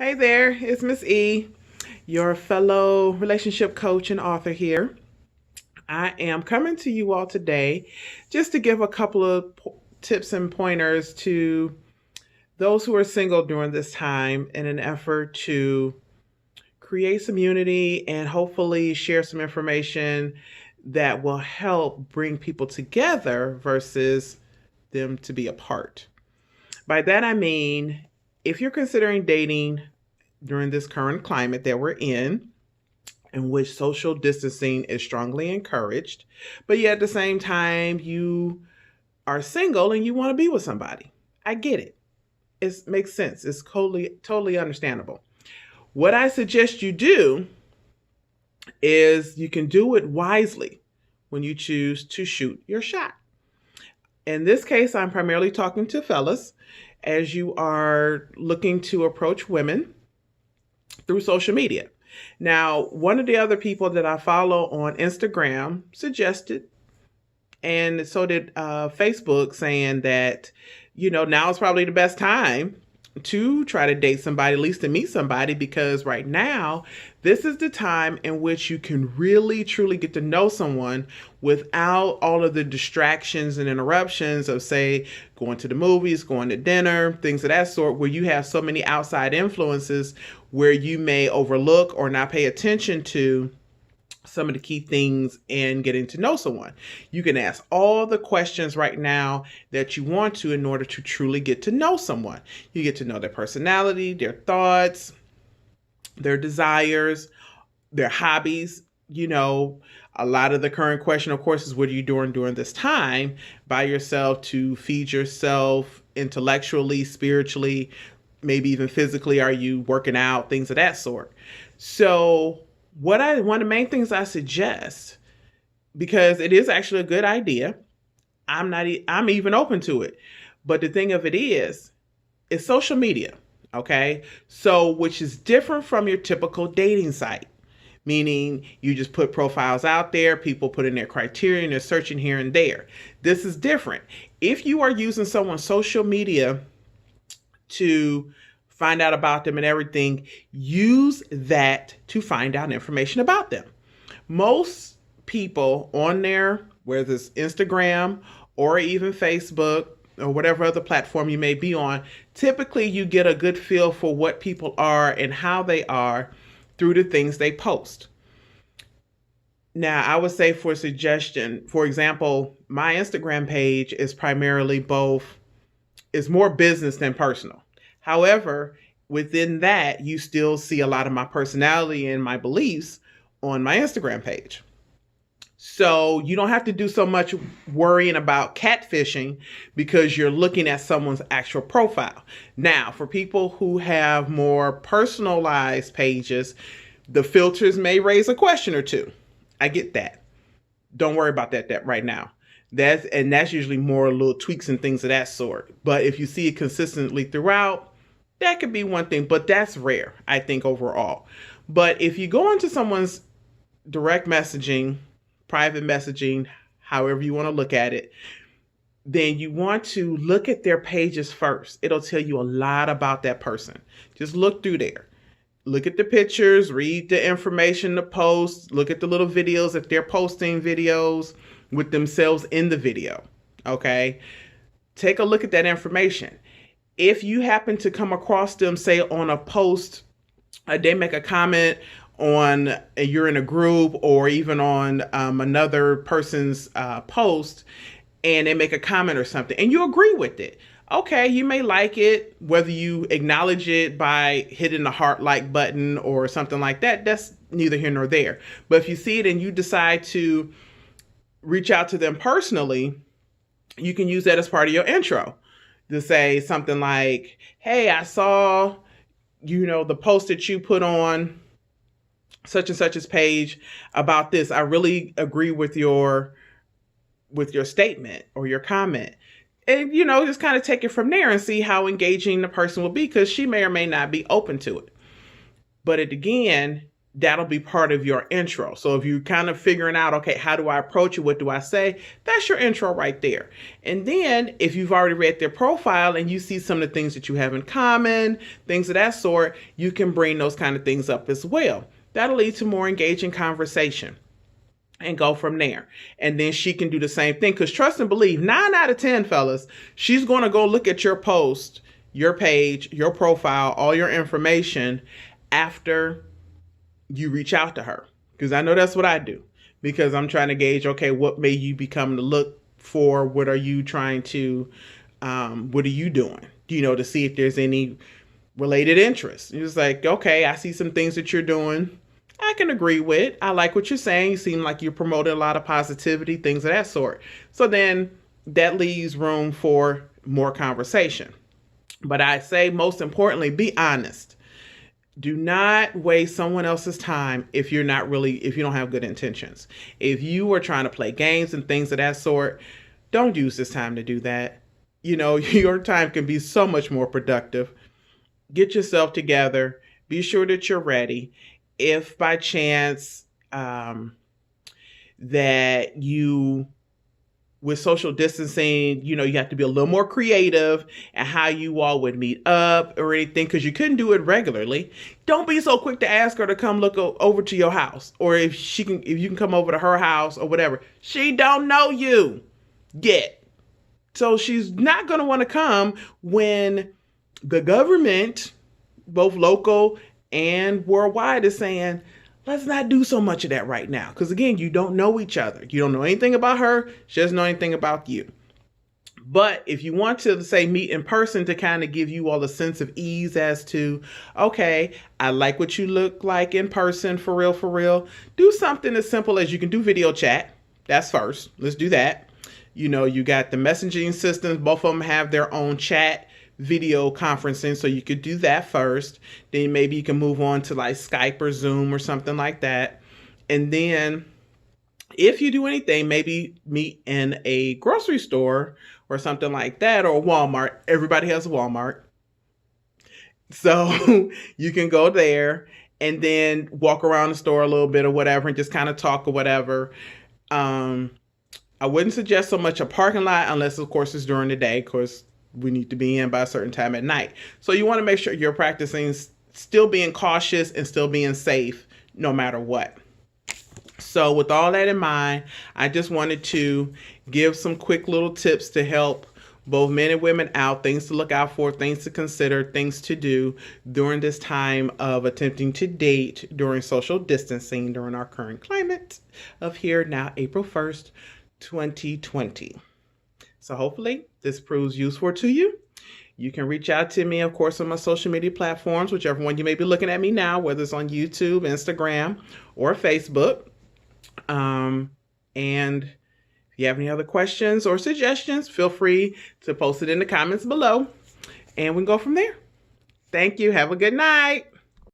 Hey there, it's Miss E, your fellow relationship coach and author here. I am coming to you all today just to give a couple of tips and pointers to those who are single during this time in an effort to create some unity and hopefully share some information that will help bring people together versus them to be apart. By that I mean, if you're considering dating during this current climate that we're in which social distancing is strongly encouraged, but yet at the same time, you are single and you want to be with somebody. I get it. It makes sense. It's totally understandable. What I suggest you do is you can do it wisely when you choose to shoot your shot. In this case, I'm primarily talking to fellas as you are looking to approach women through social media. Now, one of the other people that I follow on Instagram suggested, and so did Facebook, saying that, now is probably the best time to try to date somebody, at least to meet somebody, because right now, this is the time in which you can really, truly get to know someone without all of the distractions and interruptions of, say, going to the movies, going to dinner, things of that sort, where you have so many outside influences where you may overlook or not pay attention to some of the key things in getting to know someone. You can ask all the questions right now that you want to in order to truly get to know someone. You get to know their personality, their thoughts, their desires, their hobbies. A lot of the current question, of course, is what are you doing during this time by yourself to feed yourself intellectually, spiritually, maybe even physically? Are you working out? Things of that sort. So one of the main things I suggest, because it is actually a good idea, I'm even open to it. But the thing of it is, it's social media, okay? So, which is different from your typical dating site, meaning you just put profiles out there, people put in their criteria and they're searching here and there. This is different. If you are using someone's social media to find out about them and everything, use that to find out information about them. Most people on there, whether it's Instagram or even Facebook or whatever other platform you may be on, typically you get a good feel for what people are and how they are through the things they post. Now, I would say, for suggestion, for example, my Instagram page is primarily is more business than personal. However, within that, you still see a lot of my personality and my beliefs on my Instagram page. So you don't have to do so much worrying about catfishing because you're looking at someone's actual profile. Now, for people who have more personalized pages, the filters may raise a question or two. I get that. Don't worry about that right now. That's usually more little tweaks and things of that sort. But if you see it consistently throughout, that could be one thing, but that's rare, I think, overall. But if you go into someone's direct messaging, private messaging, however you want to look at it, then you want to look at their pages first. It'll tell you a lot about that person. Just look through there. Look at the pictures, read the information, the posts, look at the little videos if they're posting videos with themselves in the video, okay? Take a look at that information. If you happen to come across them, say on a post, they make a comment on, you're in a group or even on another person's post, and they make a comment or something, and you agree with it. Okay, you may like it, whether you acknowledge it by hitting the heart like button or something like that, that's neither here nor there. But if you see it and you decide to reach out to them personally, you can use that as part of your intro to say something like, hey, I saw, the post that you put on such and such's page about this. I really agree with your statement or your comment. And, just kind of take it from there and see how engaging the person will be, because she may or may not be open to it. But again, that'll be part of your intro. So if you're kind of figuring out, okay, how do I approach it? What do I say? That's your intro right there. And then if you've already read their profile and you see some of the things that you have in common, things of that sort, you can bring those kind of things up as well. That'll lead to more engaging conversation and go from there. And then she can do the same thing, because trust and believe, 9 out of 10 fellas, she's going to go look at your post, your page, your profile, all your information after you reach out to her. Because I know that's what I do, because I'm trying to gauge, okay, what made you become to look for? What are you trying to, what are you doing? To see if there's any related interests. It's like, okay, I see some things that you're doing I can agree with. I like what you're saying. You seem like you're promoting a lot of positivity, things of that sort. So then that leaves room for more conversation. But I say, most importantly, be honest. Do not waste someone else's time if you don't have good intentions. If you are trying to play games and things of that sort, don't use this time to do that. Your time can be so much more productive. Get yourself together. Be sure that you're ready. If by chance that you, with social distancing, you have to be a little more creative and how you all would meet up or anything, because you couldn't do it regularly. Don't be so quick to ask her to come look over to your house, or if you can come over to her house or whatever. She don't know you yet. So she's not going to want to come when the government, both local and worldwide, is saying, let's not do so much of that right now. Because again, you don't know each other. You don't know anything about her. She doesn't know anything about you. But if you want to, say, meet in person to kind of give you all a sense of ease as to, okay, I like what you look like in person, for real, do something as simple as you can do video chat. That's first. Let's do that. You got the messaging systems. Both of them have their own chat video conferencing, so you could do that first. Then maybe you can move on to like Skype or Zoom or something like that. And then if you do anything, maybe meet in a grocery store or something like that, or Walmart. Everybody has a Walmart. So you can go there and then walk around the store a little bit or whatever and just kind of talk or whatever. I wouldn't suggest so much a parking lot unless, of course, it's during the day, because we need to be in by a certain time at night. So you want to make sure you're practicing still being cautious and still being safe no matter what. So with all that in mind, I just wanted to give some quick little tips to help both men and women out, things to look out for, things to consider, things to do during this time of attempting to date during social distancing during our current climate of here now, April 1st, 2020. So hopefully this proves useful to you. You can reach out to me, of course, on my social media platforms, whichever one you may be looking at me now, whether it's on YouTube, Instagram, or Facebook. And if you have any other questions or suggestions, feel free to post it in the comments below, and we can go from there. Thank you. Have a good night.